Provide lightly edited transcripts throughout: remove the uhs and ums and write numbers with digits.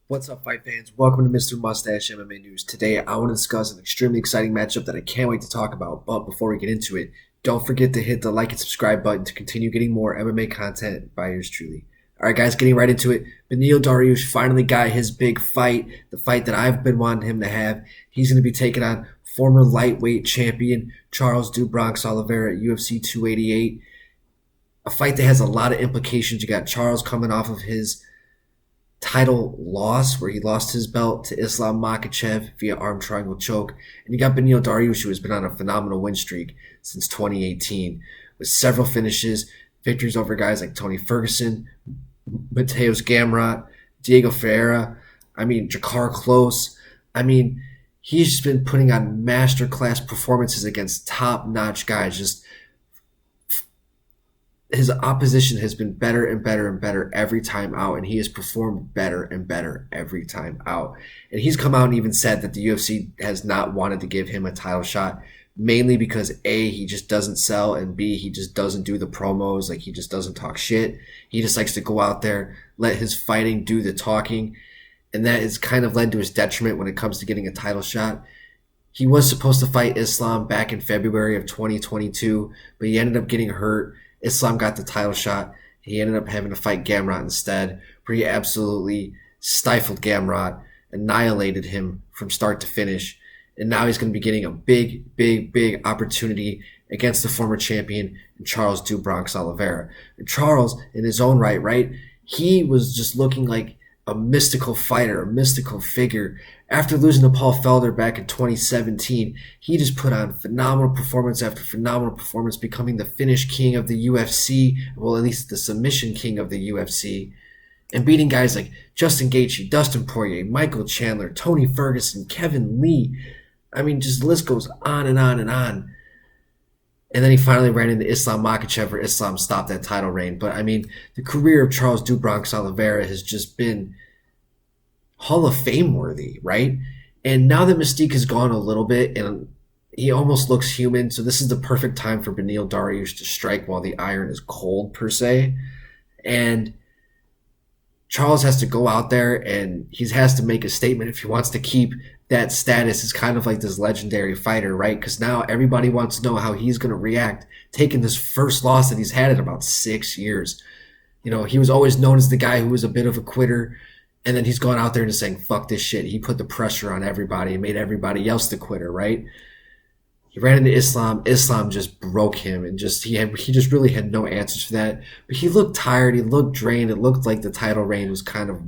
What's up, fight fans? Welcome to Mr. Mustache MMA News. Today, I want to discuss an extremely exciting matchup that I can't wait to talk about. But before we get into it, don't forget to hit the like and subscribe button to continue getting more MMA content by yours truly. All right, guys, getting right into it. Beneil Dariush finally got his big fight, the fight that I've been wanting him to have. He's going to be taking on former lightweight champion Charles "Do Bronx" Oliveira at UFC 288. A fight that has a lot of implications. You got Charles coming off of his title loss where he lost his belt to Islam Makhachev via arm triangle choke. And you got Beneil Dariush, who has been on a phenomenal win streak since 2018 with several finishes, victories over guys like Tony Ferguson, Mateus Gamrot, Diego Ferreira, Jakar Close. He's just been putting on masterclass performances against top-notch guys. Just his opposition has been better and better and better every time out, and he has performed better and better every time out. And he's come out and even said that the UFC has not wanted to give him a title shot, mainly because A, he just doesn't sell, and B, he just doesn't do the promos. Like, he just doesn't talk shit. He just likes to go out there, let his fighting do the talking, and that has kind of led to his detriment when it comes to getting a title shot. He was supposed to fight Islam back in February of 2022, but he ended up getting hurt. Islam got the title shot. He ended up having to fight Gamrot instead, where he absolutely stifled Gamrot, annihilated him from start to finish. And now he's going to be getting a big opportunity against the former champion, Charles "Do Bronx" Oliveira. And Charles, in his own right, he was just looking like a mystical fighter, a mystical figure. After losing to Paul Felder back in 2017, he just put on phenomenal performance after phenomenal performance, becoming the finish king of the UFC, well, at least the submission king of the UFC, and beating guys like Justin Gaethje, Dustin Poirier, Michael Chandler, Tony Ferguson, Kevin Lee. Just the list goes on and on and on. And then he finally ran into Islam Makhachev, where Islam stopped that title reign. But the career of Charles "Do Bronx" Oliveira has just been Hall of Fame worthy, right? And now that Mystique has gone a little bit and he almost looks human, so this is the perfect time for Beneil Dariush to strike while the iron is cold, per se. And Charles has to go out there and he has to make a statement if he wants to keep that status as kind of like this legendary fighter, right? Because now everybody wants to know how he's going to react taking this first loss that he's had in about 6 years. He was always known as the guy who was a bit of a quitter, and then he's gone out there and just saying, fuck this shit. He put the pressure on everybody and made everybody else the quitter, right? He ran into Islam. Islam just broke him, and he just really had no answers for that. But he looked tired. He looked drained. It looked like the title reign was kind of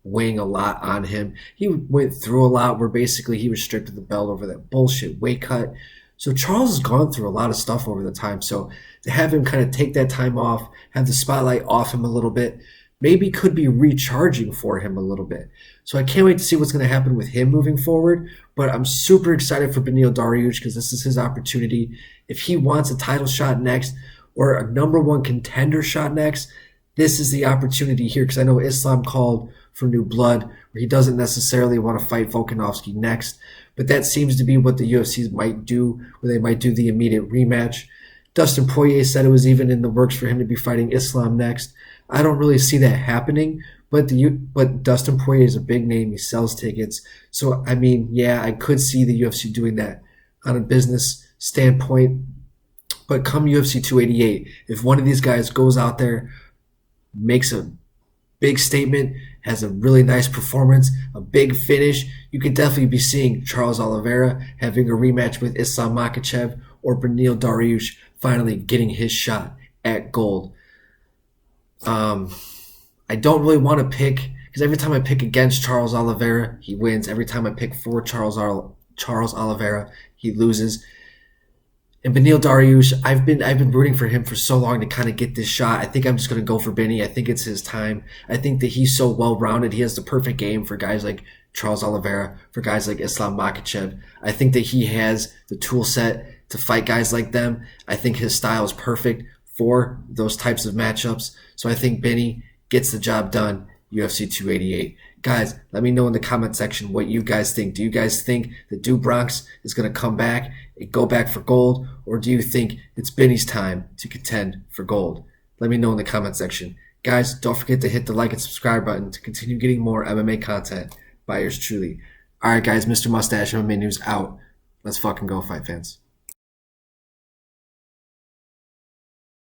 weighing a lot on him. He went through a lot where basically he was stripped of the belt over that bullshit weight cut. So Charles has gone through a lot of stuff over the time. So to have him kind of take that time off, have the spotlight off him a little bit, maybe could be recharging for him a little bit. So I can't wait to see what's going to happen with him moving forward. But I'm super excited for Beneil Dariush because this is his opportunity. If he wants a title shot next or a number one contender shot next, this is the opportunity here, because I know Islam called for new blood, where he doesn't necessarily want to fight Volkanovski next. But that seems to be what the UFC might do, where they might do the immediate rematch. Dustin Poirier said it was even in the works for him to be fighting Islam next. I don't really see that happening, but Dustin Poirier is a big name. He sells tickets. So, I could see the UFC doing that on a business standpoint. But come UFC 288, if one of these guys goes out there, makes a big statement, has a really nice performance, a big finish, you could definitely be seeing Charles Oliveira having a rematch with Islam Makhachev, or Beneil Dariush finally getting his shot at gold. I don't really want to pick, because every time I pick against Charles Oliveira, he wins. Every time I pick for Charles Oliveira, he loses. And Beneil Dariush, I've been rooting for him for so long to kind of get this shot. I think I'm just going to go for Benny. I think it's his time. I think that he's so well-rounded. He has the perfect game for guys like Charles Oliveira, for guys like Islam Makhachev. I think that he has the tool set to fight guys like them. I think his style is perfect for those types of matchups. So I think Benny gets the job done, UFC 288. Guys, let me know in the comment section what you guys think. Do you guys think that Do Bronx is going to come back and go back for gold? Or do you think it's Benny's time to contend for gold? Let me know in the comment section. Guys, don't forget to hit the like and subscribe button to continue getting more MMA content by yours truly. All right, guys, Mr. Mustache, MMA News out. Let's fucking go, fight fans.